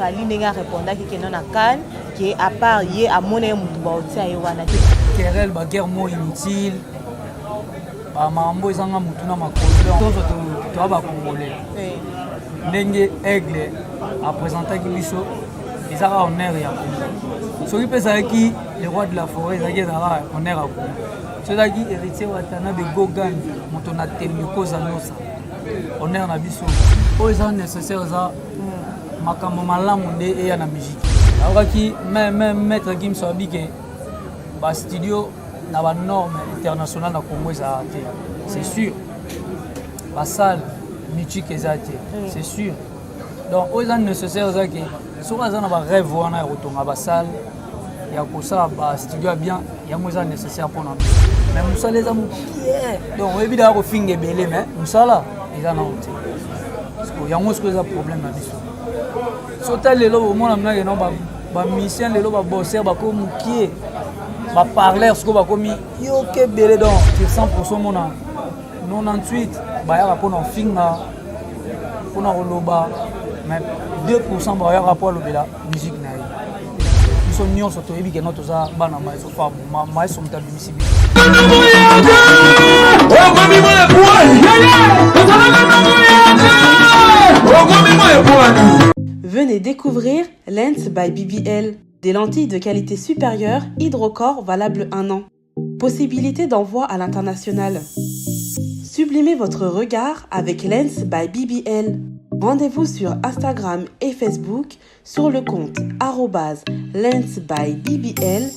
Fally Ndenge répondaki que non à Cannes que à part yé à moné mutu ba otia ye wana querelle ba guerre mo inutile ba mambo ezanga mutu na makolo tozo to ba congolais ndenge aigle a présenté ki biso ezaka honneur ya soki pesa ki le roi de la forêt ezaki ezaka honneur ya Congo sozaki héritier watana be gogan moto na tembe koza nosa honneur na biso oyo eza nécessaire za makambo malamu nde eya na musique akokaki même maître Gims abike ba studio na ba norme internationale na Congo eza te c'est sûr ba salle mythique eza te c'est sûr donc oyo eza nécessaire za ke soki aza na ba rêve wana ya kotonga ba salle ya kosala ba studio ya bien yango eza nécessaire mpona biso mais mosala eza mokie donc oyebi daka kofinga ebele mais mosala eza nano te yango siko eza problème na biso so ta lelo bomona mnake no bamisien lelo babosser bakomi mokie baparleur siko bakomi yoke ebele donc sur 100% mona 98 bayaka mpona ofinga mpona koloba mais 2% bayaka mpo alobela musique na ye biso nyonso toyebi keno toza bana maeso famo maeso moto abimisi biso Venez découvrir Lens by BBL, des lentilles de qualité supérieure, hydrocore valable 1 an. Possibilité d'envoi à l'international. Sublimez votre regard avec Lens by BBL. Rendez-vous sur Instagram et Facebook sur le compte @lensbybbl_kin.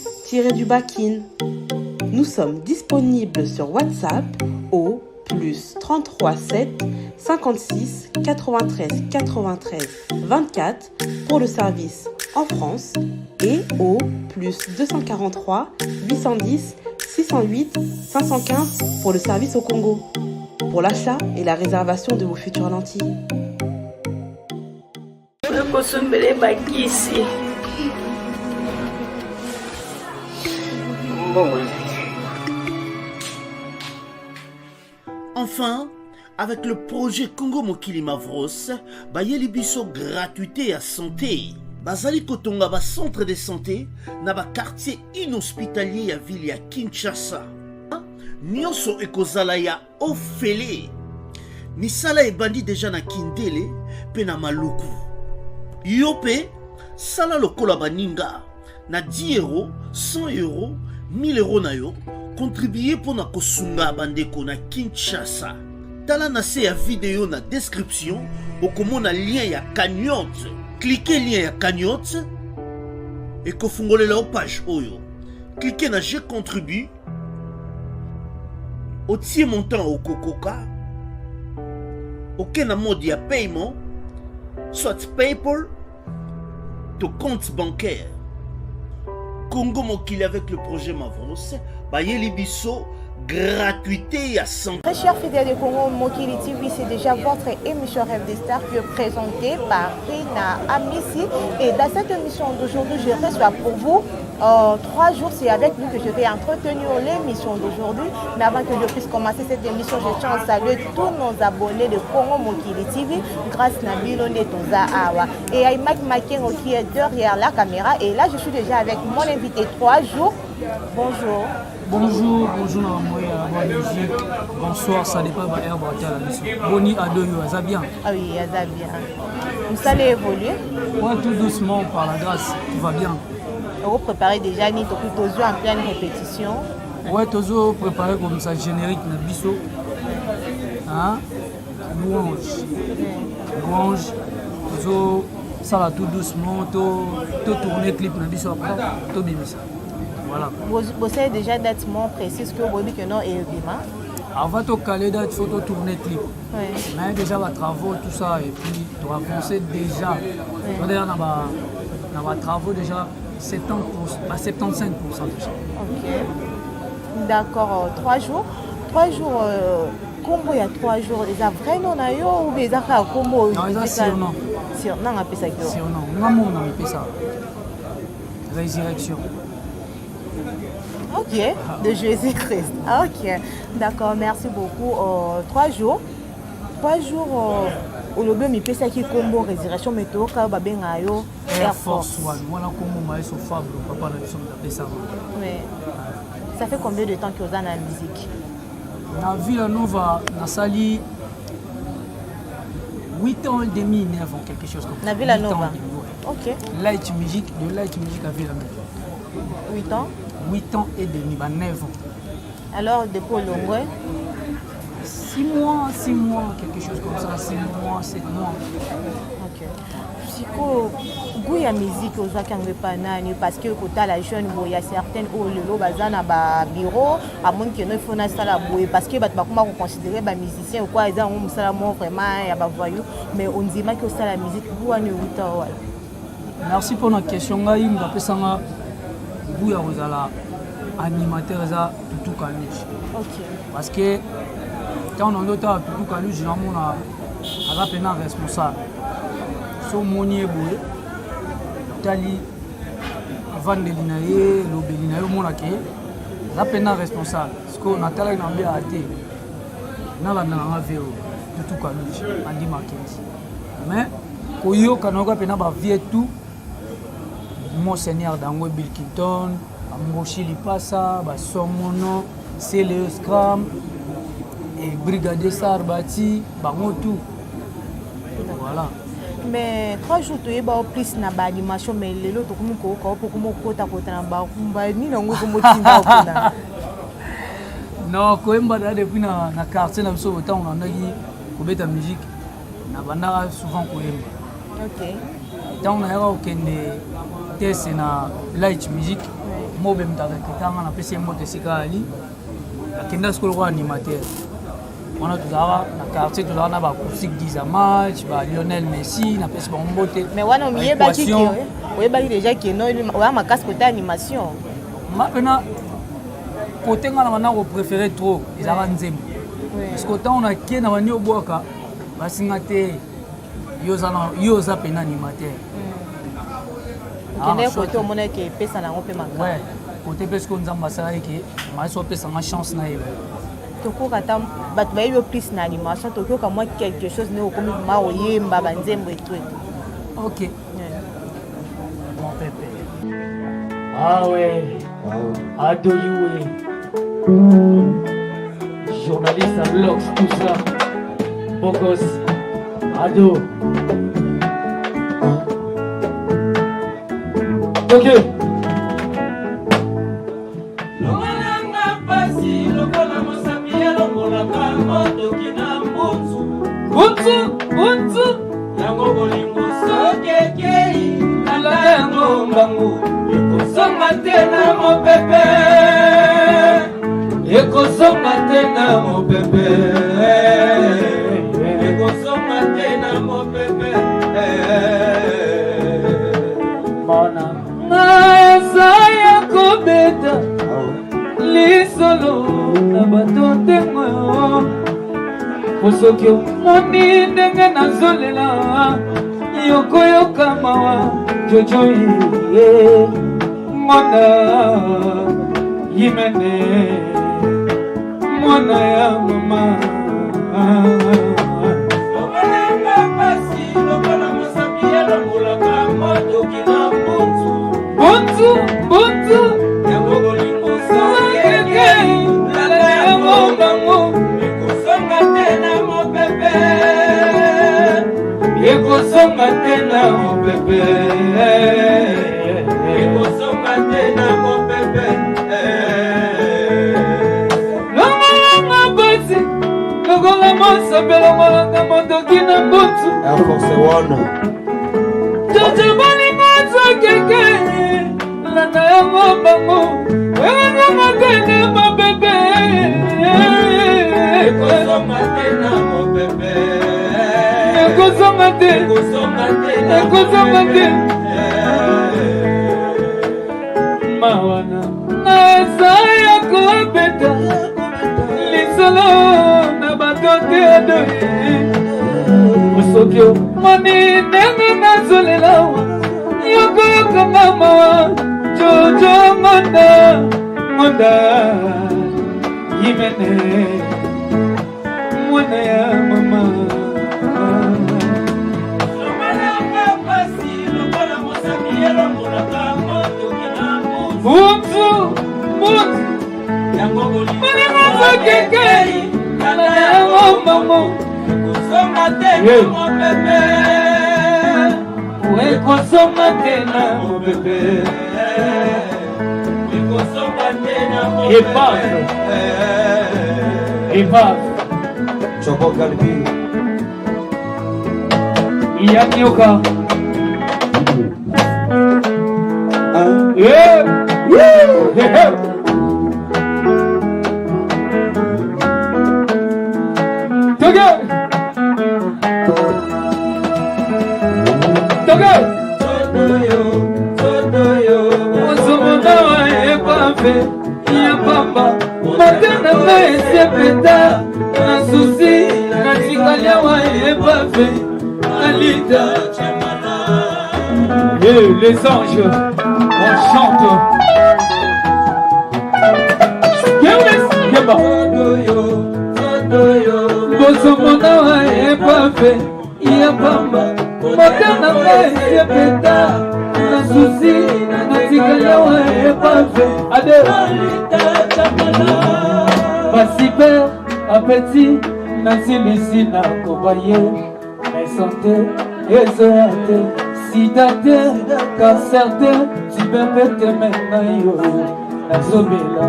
Nous sommes disponibles sur WhatsApp au +33 7 56 93 93 24 pour le service en France et au +243 810 608 515 pour le service au Congo. Pour l'achat et la réservation de vos futures lentilles. Enfin, avec le projet Congo Mokili Mavros, bayeli biso gratuité à santé. Bazali kotonga ba centre de santé na ba quartier inhospitalier ya ville ya Kinshasa. Nyonso ekozala ya ofele. Misala ebandi déjà na Kindele pe na Maluku. Yope sala lokola baninga na 10 €, 100 €, 1000 € na yo. Contribuer pour na kosunga bandeko na Kinshasa. Tala na se ya vidéo na description okomona lien ya cagnotte. Cliquez lien ya cagnotte et kofungolela page oyo. Cliquez na je contribue. Otie montant au kokoka. Aucun mode ya paiement, soit PayPal, to compte bancaire. Congo Mokili avec le projet Mavros, bayeli biso gratuité à 100. Très chers fidèles de Congo Mokili TV, c'est déjà votre émission Rêve des Stars qui est présentée par Rina Amissi. Et dans cette émission d'aujourd'hui, je reçois pour vous 3 jours. C'est avec vous que je vais entretenir l'émission d'aujourd'hui. Mais avant que je puisse commencer cette émission, je tiens à saluer tous nos abonnés de Congo Mokili TV grâce à Nabilo Netoza Awa. Et à Mike Makengo qui est derrière la caméra. Et là, je suis déjà avec mon invité 3 jours. Bonjour. Bonjour, bonjour Namoya, bonsoir, ça dépend de la mission. Boni Adoyo, ça bien? Ah oui, ça bien. Vous allez évoluer? Ouais, tout doucement, par la grâce, tout va bien. Vous préparez déjà ni Tozo en pleine répétition? Ouais, Tozo préparé comme ça, générique, na biso. Hein? Louange. Louange. Tozo, ça va tout doucement, tout tourner clip, na biso après, tout bien ça. Voilà. Vous savez déjà date précise que vous dites que non et Bima. Avant de caler date, il faut tourner clip. Oui. Mais déjà les travaux, tout ça, et puis tu vas avancer déjà. On est dans les travaux déjà 75% déjà. Ok. D'accord, 3 jours. 3 jours, combo il y a 3 jours. Les a vraiment ou bien ils ont combo? Non, ils ont surnom. Surnom, on appelle ça. Surnom. On appelle ça. Résurrection. Ok, de Jésus-Christ. Ok, d'accord, merci beaucoup. 3 jours. 3 jours, olobi mipesaki kombo résurrection mais toyoka babenga yo Air Force One. Wana kombo maestro Fabio papa na biso mutapesa ngo. Mais ça fait combien de temps que vous êtes dans la musique? Na Villa Nova nasali 8 ans et demi, 9 ans, quelque chose comme ça. Na Villa Nova. OK. Light music, de light music à Villa Nova. 8 ans. 8 ans et demi, 9 ans. Alors depuis Longwe 6 mois, quelque chose comme ça, 6 mois, 7 mois. OK. Siko goût ya musique ozaki yango epa nani parce que kotala jeune boye ya certaines oyo lelo baza na babureau amoni keno ifo nasala boye parce que bato bakoma koconsidere bamusicien okwa eza yango mosala mo vraiment ya bavoyou mais ondimaki osala musique goût wana euta wala. Merci pour notre question. Ngai ngapesanga goût ya kozala animateur eza Tutu Kaluji. OK. Parce que quand on entend Tutu Kaluji namona aza pena responsable. So moni eboye tali vandeli na ye lobeli na ye omona ke aza pena responsable parceke natalaki na mbe ate nalanda nanga veo Tutu Kaluji andi makenzi mais koyoka nayoka pena bavie tout Monseigneur Dango Bill Clinton Moshi Lipasa Basomono Célé Scram et Brigadier Sarbati bango tout voilà. Mais 3 jours tu es plus na ba animation mais lelo to ko kota na ba kumba ni na ngo motinda okona. Non, koemba da depuis na quartier na biso autant on andaki kobeta musique na banda souvent koemba. OK. Tant on a okende test na light music mobe mtaka kitanga na pese mbote sikali akenda skolo kwa animateur. On a tout ça na quartier tout là na ba acoustique 10 match ba Lionel Messi na pese ba mbote. Mais wana miye ba ki oye ba déjà ki no oya makasi côté animation. Maintenant côté ngana bana ko préférer trop ezala nzembo. Parce que tant on a qui na bani obwaka basinga te yoza pena animateur. Kende côté omona ke pesa na ngope maka. Ouais, côté parce qu'on nzamba sala ke ma so pesa ma chance na yeba. Toko kata bat ba yo plus na animation toko ka moi quelque chose ne okomi ma oyemba banzembo et tout. OK. Mon pépé. Ah ouais. Ado Yue. Journaliste à Blox, tout ça. Beau gosse. Ado. OK. Buntu yango bolingo sokekei ala yango mbangu ekosonga tena mopepe ekosonga tena mopepe ekosonga tena mopepe mona nazaya kobeta lisolo na bato ntengo soki omoni ndenge nazolela yokoyoka mawa jojoye mwana yimene mwana ya mama okolenga pasi lokola mosapi elongolaka motoki na buntu yango bolingo sokeke lala yango mbango ekosonga tena mopepe ekosonga tena mopepe ekosonga tena mopepe longa basi lokola mosapelongolanga motoki na mbutu Air Force One jojo bolingo sokeke landa yango mbango ekosonga tena mopepe ekosonga tena mopepe ekosonga te mawana nazaya kobeta lisolo na bato te adoye soki omoni ndenge nazolela yokoyokanga mawa jojo ngonda yimene mwana ya mama mutu manenazokekei nanayangomango ekosonga tena mobebe epave Choco Galbi Yanyoka les anges, on chante. Appétit, Nancy Messina, Kobaye, mais santé, exoate, sidate, cancerte, tuberculose, menayo, nazobela,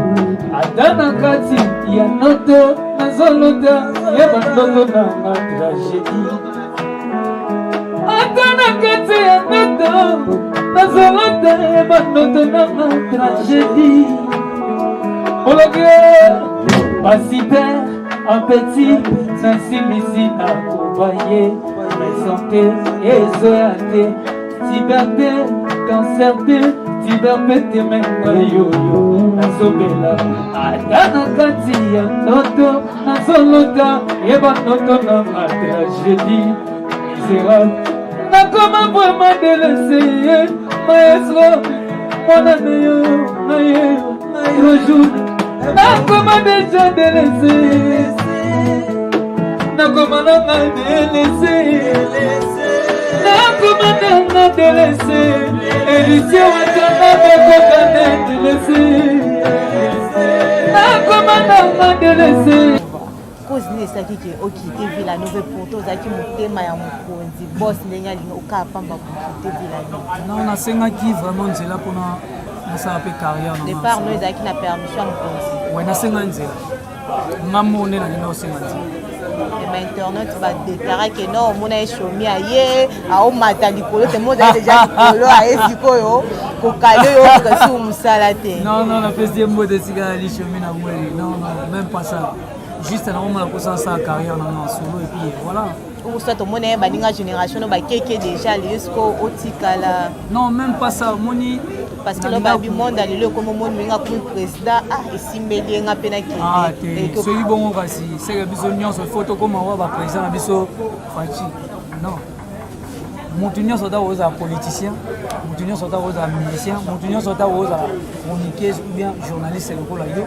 adana kati, yanoto, nazolota, yabanoto na tragédie. Adana kati, yanoto, nazolota, yabanoto na tragédie. Ologue, Basiper, un petit, Nancy Messina, Kobaye, mais santé, exoate, liberté, cancer de, liberté, menayo, nazobela, adana kati, yanoto, nazolota, yabanoto na tragédie. Misérable, nakoma vraiment délaissé, maestro, mon ami, nayo, jour. Nakoma déjà délaissé, nakoma nanga délaissé, nakoma nanga délaissé, édition watana bekokane délaissé, nakoma nanga délaissé. Cause nesaki ke okite vila nove poto zaki motema ya mokonzi boss ndenge alingi okapamba kokite vila ni. Non, nasengaki vraiment nzela mpona nasala mpe carrière na départ no ezalaki na permission ya mokonzi. Ouais, nasenga nzela nga mone nalinga kosenga nzela. Ma internet badéclara ke non omona ye shomi aye aomata likolo te moza deja likolo aye sikoyo kokale yo kasi mosala te. Non, napesi ye mbote esika nali shomi na mweli. Non, même pas ça. Juste naomona kosala sa carrière nanga solo et puis voilà. Soit omona ye baninga génération no bakeke déjà leyo siko otikala. Non, même pas ça. Moni parce que lobabi monde alelo comme monde minga comme président esimbeli yenga mpe na kende soki bongo kasi seke biso nyonso foto koma wa baprésident na biso faci non motu nyonso ata kozala politicien, motu nyonso ata kozala musicien, motu nyonso ata kozala chroniqueuse ou bien journaliste lokola yo,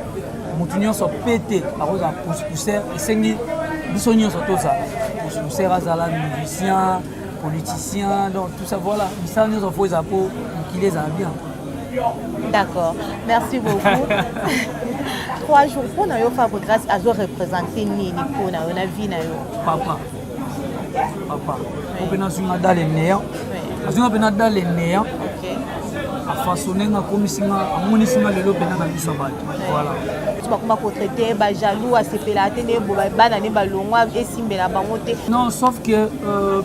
motu nyonso mpe te akozala pousse-pousseur esengi biso nyonso tozala pousse-pousseur azala musicien politicien donc tout ça voilà misala nyonso fo eza mpo mokili ezala bien. D'accord, merci beaucoup. 3 jours pour nous faire grâce à vous représenter Nini pour nous na vie na yo. Papa. On peut nous sur dans les néants. On peut dans les néants. OK. A façonner nga komisinga amunisinga lelo pena na biso bato. Voilà. Tu vas comment traiter ba jaloux à sepela te ne bo ba bana ne ba longwa esimbela bango te. Non, sauf que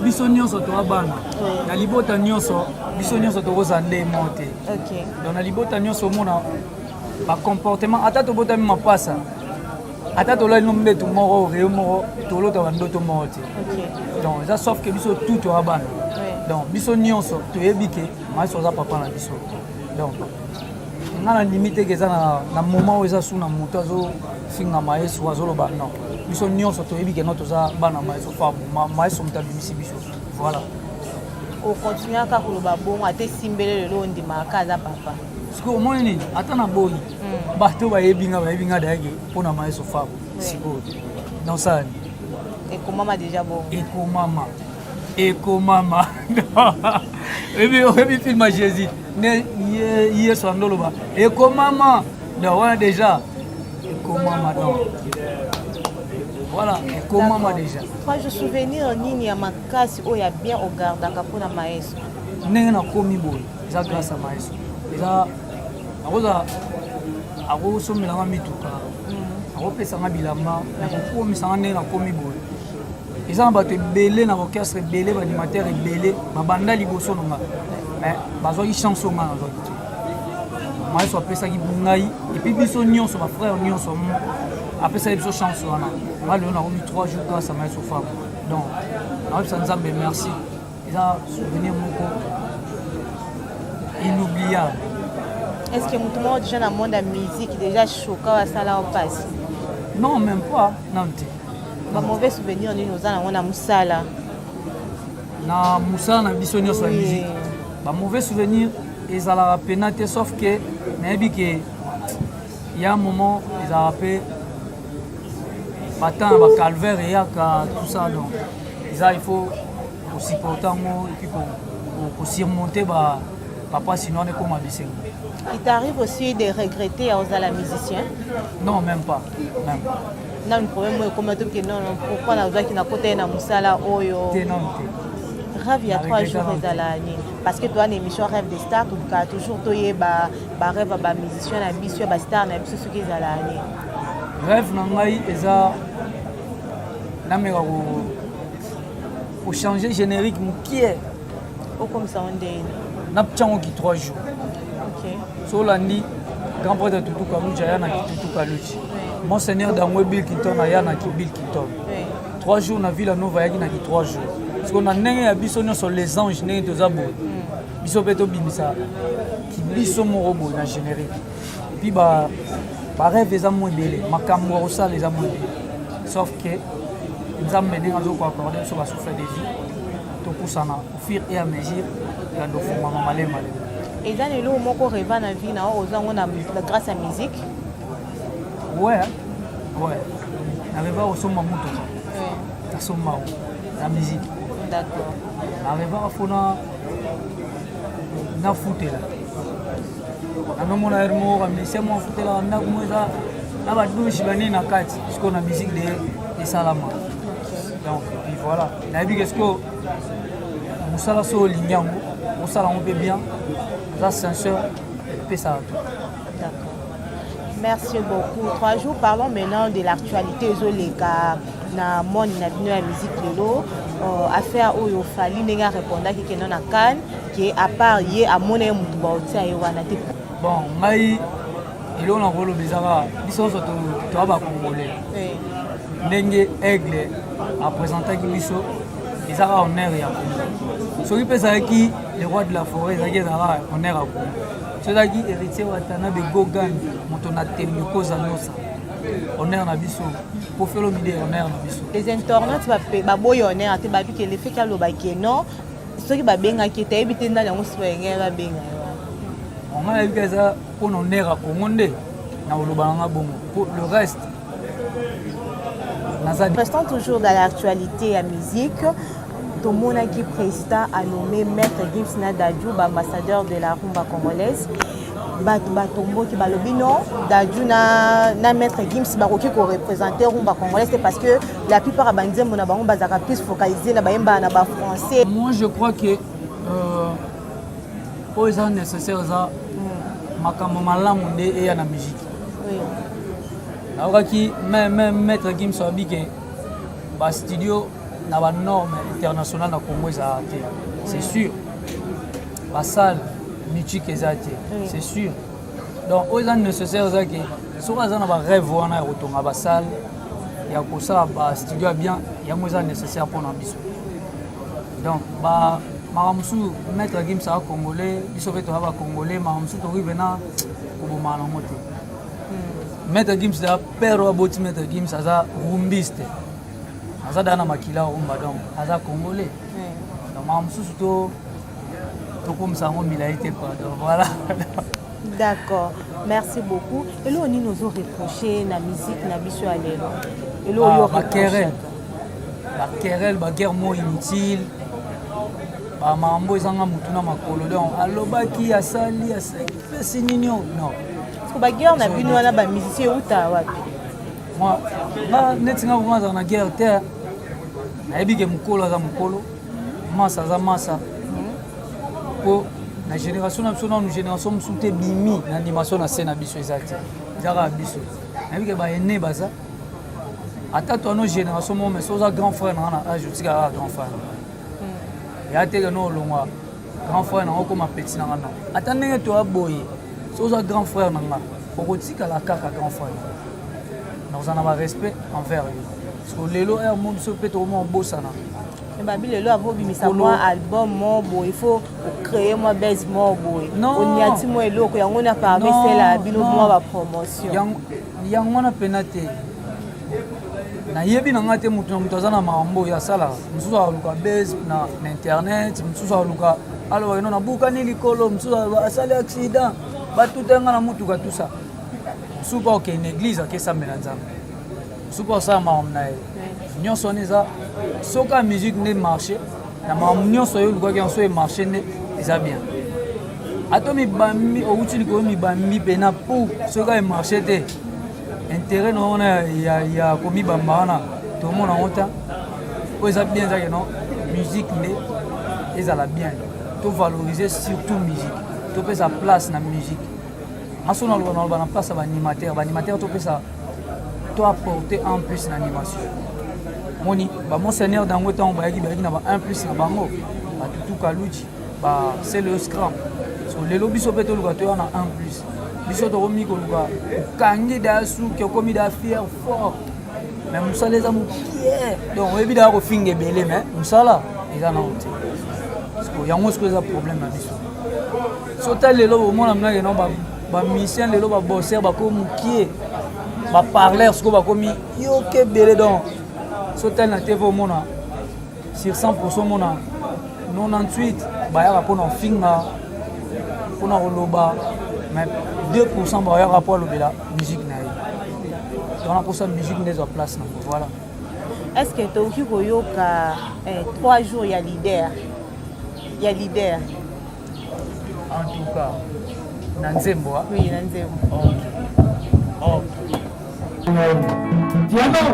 biso nyonso to bana. Na libota nyonso biso nyonso to kozande monter. OK. Dans na libota nyonso mona ba comportement ata to bota mi mapasa. Ata to la nombe to moro reo moro to lo to bandoto monter. OK. Donc ça sauf que biso tout to bana. Donc biso nyonso to yebike mai soza papa na biso. Donc ngana limite ke za na moment où eza suna moto azo finga maestro azoloba non. Biso nyonso to yebike no to za bana maestro fa maestro mtabimisi biso. Voilà. On continue à koloba bon ate simbele lelo ndima kaza papa. Siko moyeni ata na boyi. Bato ba yebinga dage pona maestro fa. Siko. Donc ça. Et comment m'a déjà bon. Eko mama. Et puis film à Jésus. hier Sandoloba. Et comment on déjà comment donc voilà, et comment déjà. Moi je souvenir nini ya makasi o ya bien au garde kapona maestro. Ndenge na komi boy, eza grâce à maestro. Eza akoza akosomelanga mituka. Akopesanga bilamba, nakokomisanga ndenge na komi boy. Eza na bato ebele na orchestre ebele, baanimateur ebele, babanda liboso nanga. Mais bazwaki chance onga nazwaki te. Maestro apesaki ngai, epuis biso nyonso bafrère nyonso apesaki biso chance wana. Nga lelo nakomi 3 jours grâce à maestro femme. Donc nakoyebisa nzambe merci. Eza souvenir moko inoubliable. Est-ce que tout le monde déjà dans le monde de la musique déjà choqué à ça là au passé? Non, même pas. Non, un mauvais souvenir nous avons na musala. Na musala na biso nyonso la musique. Ba mauvais souvenir ezala penate sauf que nayebi que il y a un moment ils a rappelé battant ba calvaire et tout ça donc il faut supporter moi et puis pour surmonter ba papa sinon on est comme abissé. Il t'arrive aussi de regretter aux la musicien? Non, même pas. Même pas. Non, le problème est comment tu non pourquoi la voix qui n'a côté na musala oyo. Rêve il y a 3 jours dans l'année parce que toi une émission Rêve des stars tu as toujours toyé ba rêve ba musicien na biso ba star na biso qui dans l'année. Rêve na ngai eza na mera ko changer générique mukie. O comme ça on dit. Na pchango ki 3 jours. Solandi, grand prêtre Tutu Kaluchi, Ayana Tutu Kaluchi. Monseigneur Dangwe Bill Kinton, Ayana Bill Kinton. 3 jours, na Villa Nova, Ayana 3 jours. Parce qu'on a n'engagé à Bissonio sur les anges, n'engagé de Zabo. Bissopeto Bimisa, qui bisso mon robot dans le générique. Et puis, bah, rêve les amours belés, ma camoura aussi les amours belés. Sauf que, nous avons mené à l'eau accordé sur la souffle des vies. Tout pour ça, au fur et à mesure, il y a des fois, malé. Et dans les lots, mon corps rêve dans la vie, grâce à la musique. Ouais. N'arrive pas au son mamoto. À son mao, la musique. D'accord. N'arrive pas à fona na fouté là. Na mon airmo, mais c'est mon fouté là, na moza, na ba douche bani na kati, parce qu'on a musique de salama. Donc puis voilà. Na bi qu'est-ce que musala so linyango, musala on peut bien. Ça sincère, et ça. D'accord. Merci beaucoup. 3 jours, parlons maintenant de l'actualité. Les gars, na mon na musique lelo, affaire où il fallait n'enga répondre qui non na Cannes, qui à part hier à mon mutu ba otia ewana te. Bon, ngai ilo na rolo bizarre, biso so to ba congolais. Ndenge aigle a présenté qui biso bizarre honneur ya. Soki pesa qui le roi de la forêt zaki zara honneur à Congo. Ceux-là héritier watana de Gogan, motona temiko zanosa. Honneur na biso. Pour faire le midi honneur na biso. Les internautes ba boy honneur te ba bi ke le fait ka lo ba ke non. Ceux qui ba benga ki te ebite na yango so ngela benga. On a eu ça pour honneur à Congo nde na loba nga bongo. Pour le reste restons toujours dans l'actualité et la musique. Tout le monde qui président a nommé Maître Gims Dadju, ambassadeur de la rumba congolaise. Batombo qui balobino Dadju na Maître Gims baroki ko représenter rumba congolaise parce que la plupart des bandes na bango bazaka plus focalisé na bayemba na ba français. Moi je crois que pour ça nécessaire ça makambo malamu nde et na musique. Oui. Alors qui même Maître Gims a dit que ba studio na ba norme internationale na Congo ezate. C'est sûr. La salle mythique ezate. C'est sûr. Donc aux gens nécessaires ça que sur ça na ba rêve wana rotonga ba salle ya ko ça ba studio bien ya mo nécessaire pour na biso. Donc ba maramsu Maître Gims a congolais, biso veto ba congolais maramsu to rivena ko boma na moto. Maître Gims da père wa boti Maître Gims aza rumbiste. Aza dana makila rumba donc aza congolais. Donc maramsu to comme ça, on milité quoi. Donc voilà. D'accord. Merci beaucoup. Et là, on nous a reproché la musique, la biso à l'élo. Et là, la querelle, la guerre mot inutile, bamambo ezanga mutu na makolo donc alobaki asali pesi nini non baguerre na bino wana bamusicien euta wapi moi neti nga vraimen azala na guerre te nayebi ke mokolo aza mokolo masa aza masa mpo na génération na biso nanu génération mosusu te bimi na animation na se na biso eza te ezaka ya biso nayebi ke baene baza ata to ano génération mo mais so oza grand frère nanga na age otika kaka grand frère ya teke no olongwa grand frère nanga okoma petit nanga non ata ndenge toya boye so oza grand frère nanga okotikala kaka grand frère nakozala na barespect envers yo parce que lelo ere mo biso mpe tokoma obosana babi lelo avo obimisa mwa album mo boye il faut ocréer mwa base mo boye oniati mo eloko yango na parmesela bino mwa bapromotion yango wana pena te nayebi na nga te moto aza na makambo oyo asalaka mosusu aluka base na internet mosusu aluka alobaka no nabukani likolo mosusu asali accident batuta nga na motuka tusa mosusu mpa okende église akesambela nzambe mosusu mpa osala makambo na ye nyonso wana eza soki ya musique nde marché na makambo nyonso oyo olukaki yango so emarché nde eza bien ato mibambi outi likolo mibambi mpena pour soki ka emarché te intérêt na wana ya komibamba wana tomona yango ta oyo eza bien ezaki non musique nde ezala bien tovaloriser surtout musique topesa place na musique ngaso naloba na place ya baanimateur topesa to apporter en plus na animation moni bamonseigneur dango ntango bayaki na ba 1 plus na bango batutu kaluchi c'est le scram so lelo biso mpe toluka toya na 1 plus biso tokomi koluka okangi daya suki okomi daya fier fort mais mosala eza mokie donc oyebi daya kofinga ebele mais mosala eza na ote yango siko eza problème na biso so ta lelo bomona mnake no bamisien lelo babosser bakomi mokie baparleur siko bakomi yoke ebele donc so tel na tv omona sur 100% omona 98 bayaka mpona ofinga mpona koloba mais 2% bayaka mpo alobela musique na ye donc nakosa musique nde ezwa place nango voilà. Est ce que tokoki koyoka 3 jours ya leader en tout cas na nzembo oui na nzembo piano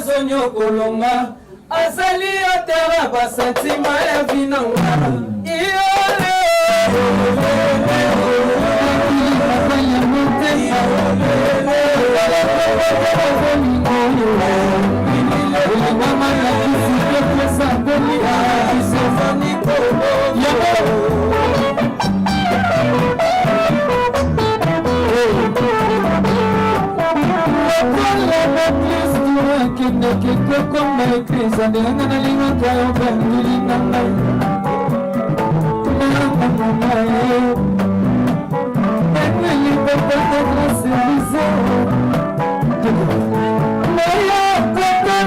Sonyo kolonga azali otera basentima ya vinanga iole Como crise de na língua que eu venho na mãe ele pode ter sido meia copa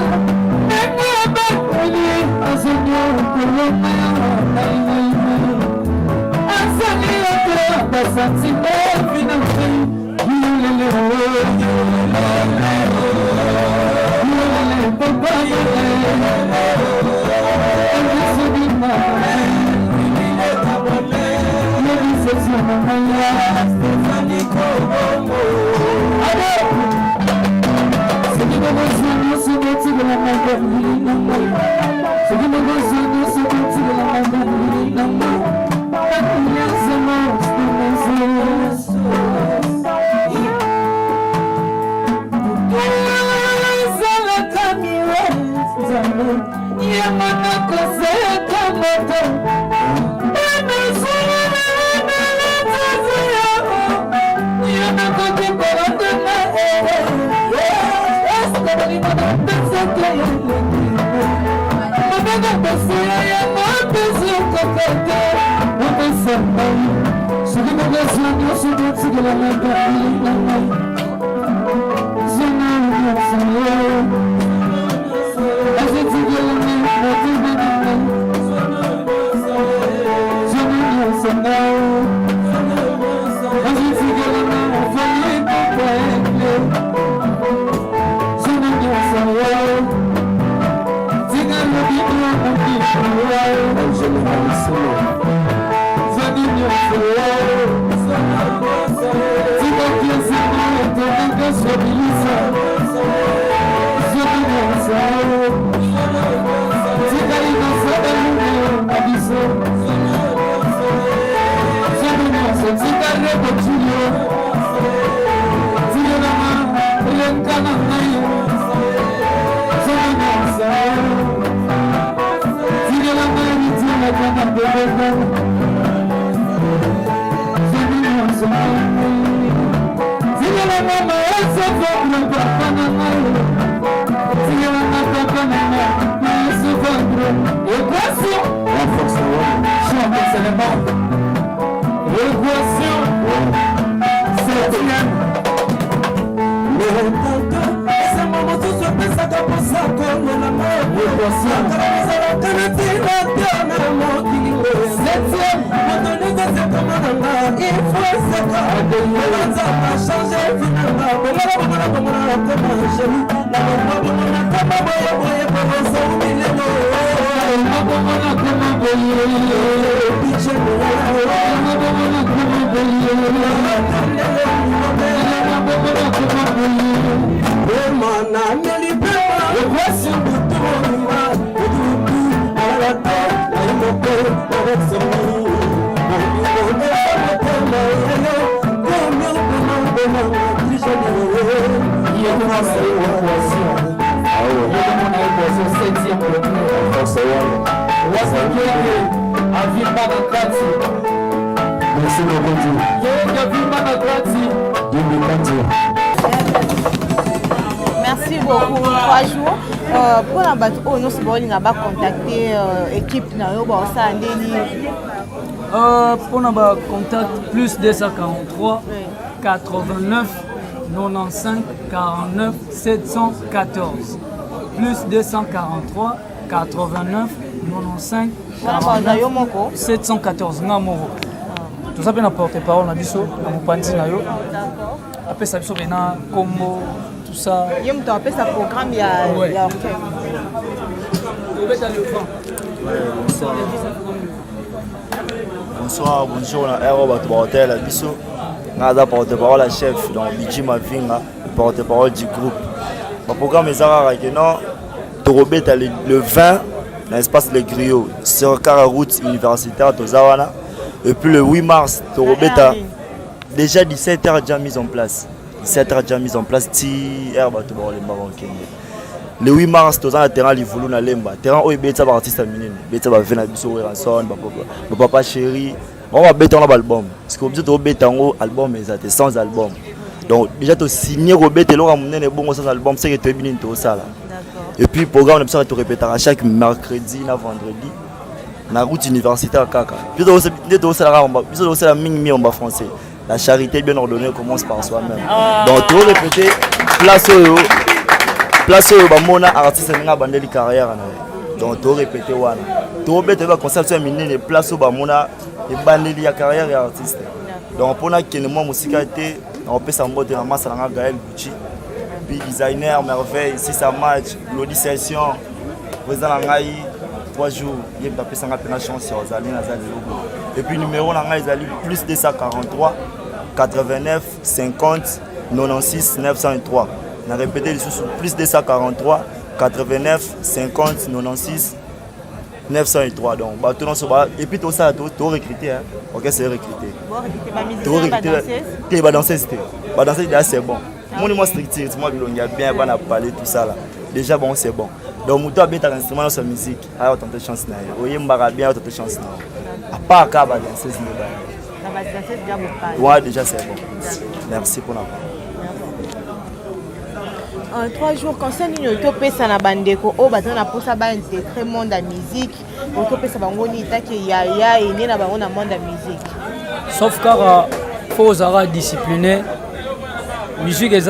minha barulho a senhor Merci beaucoup. 3 jours. Pour la base, nous avons contacté l'équipe pour notre contact plus 243 89 95 49 714 plus 243 89 95 49 714 Namoro. Tout ça bien porte-parole na biso na mopanzi na yo. Après ça biso bena combo tout ça. Il y a un programme il y a Bonsoir, bonjour, na Aérobat Hotel à Bisso. Nada porte-parole à chef, donc Bidji Mavinga, porte-parole du groupe. Le programme est rare que non, Torobet le 20 dans l'espace Les Griots, sur la route universitaire Tozawana. Et puis le 8 mars, Torobet a déjà 17h déjà mis en place. 17h déjà mis en place, le 8 mars, nous avons un terrain qui est na Lemba. Terrain où il y a des artistes minés. Il y a des artistes Ranson, Papa Chéri. On va mettre un album. Parce que vous avez un album, mais 100 albums. Donc, déjà, tu signé Robert et Laurent Mounen et bon 100 albums, c'est que tu es bien tout ça. Et puis, le programme, on a répété chaque mercredi, vendredi, dans la route universitaire Kaka. Puis, tu as la mine en français. La charité bien ordonnée commence par soi-même. Donc, tu répéter, place où bamona artiste nga bandeli carrière na donc to répéter wana to bete ba conception minene place où bamona e bandeli ya carrière ya artiste donc pona kene mo musika été on peut s'en mode na massa nga Gaël Gucci puis designer merveille ici ça match l'audition président ngai 3 jours il va passer nga pena chance sur Zali na Zali logo et puis numéro na ngai Zali plus 243 89 50 96 903. On a répété les sous plus 243 89 50 96 903 donc bateau non soba et puis tout ça tout recruter hein. OK c'est recruter. Tout recruter. Tu vas danser c'était. Va danser déjà c'est bon. Moi structure moi il y a bien va parler tout ça là. Déjà bon c'est bon. Donc muto a bien ta instrument dans sa musique. Alors tenter chance na. Oye mbara bien tenter chance na. À part ka ba danser c'est bien. La base danser déjà vous parle. Ouais déjà c'est bon. Merci pour la en 3 jours, quand c'est une utopie, ça n'a pas de quoi. Oh, bah, on a pour ça, c'est très monde de musique. Utopie, ça va on y est qu'il y a et il y a un monde de musique. Sauf car faut être discipliné. Musique est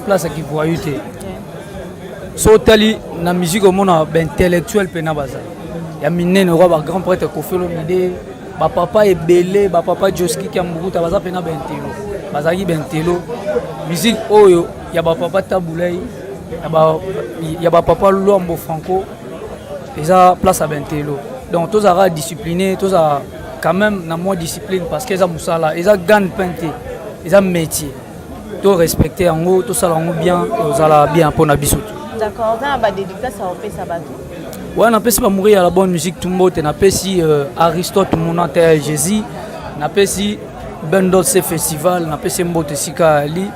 place qui voit uter. Sautali na musique au monde intellectuel pena baza. Ya mine no ba grand prêtre Kofelo Mide, ba papa est belé, ba papa Joski qui a muruta baza pena bentelo. Bazaki bentelo. Musique oyo ya ba papa Taboulay ya ba papa Lombo Franco eza place à bentelo donc tous ara discipliné tous a quand même na moins discipline parce que eza musala eza gan pente eza métier to respecter yango tosala yango bien ozala bien mpona biso te. D'accord, oza na badédicace aopesa bato? Ouais, napesi bamourir ya la bonne musique tumbote, napesi Aristote Monata Jésus, napesi Bendose Festival, napesi Mbote Sika Ali,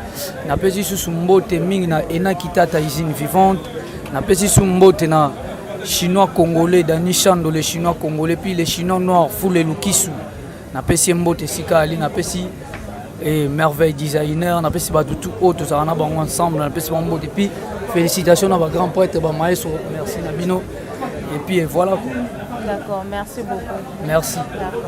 napesi susu Mbote mingi na Ena Kitata Usine Vivante, napesi su Mbote na Chinois Congolais, Dani Chando les Chinois Congolais, puis les Chinois Noirs, Foule Lukisu, napesi Mbote Sika Ali, napesi Merveille Designer, napesi batutu autres, ça en a bango ensemble, napesi Mbote, puis félicitations à ma grand prêtre, ba maestro, merci Nabino. Et puis voilà quoi. D'accord, merci beaucoup. Merci. D'accord.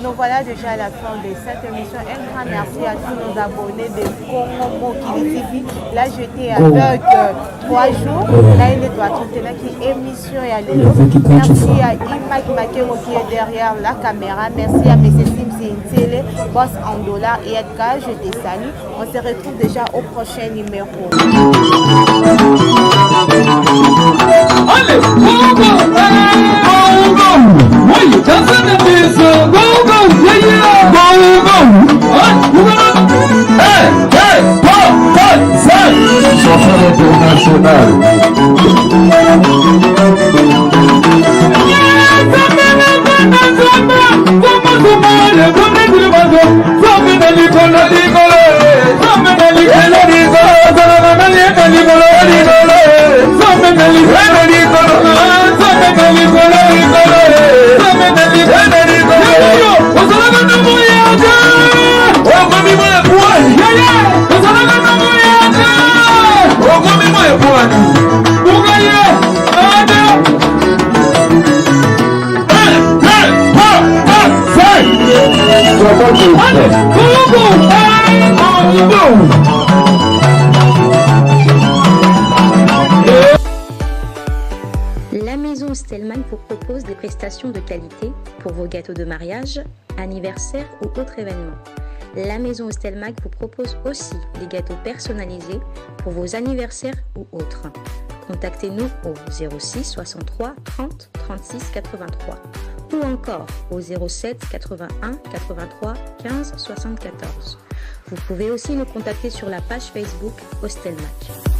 Donc voilà déjà la fin de cette émission. Un grand merci à tous nos abonnés de Congo Mokili TV. Là j'étais avec 3 jours. Là il est toi qui émission et à merci à Imak Makemo qui est derrière la caméra. Merci à M. Simsi Ntele, Boss en dollars et Edka. Je te salue. On se retrouve déjà au prochain numéro. Allez, go, go, why you dancing in this? Go, go, yeah, yeah, go, go. Hey, hey, pop, pop, say. Chanson internationale. La maison Stelman vous propose des prestations de qualité pour vos gâteaux de mariage, anniversaire ou autres événements. La maison Stelman vous propose aussi des gâteaux personnalisés pour vos anniversaires ou autres. Contactez-nous au 06 63 30 36 83 ou encore au 07 81 83 15 74. Vous pouvez aussi nous contacter sur la page Facebook Hostelmatch.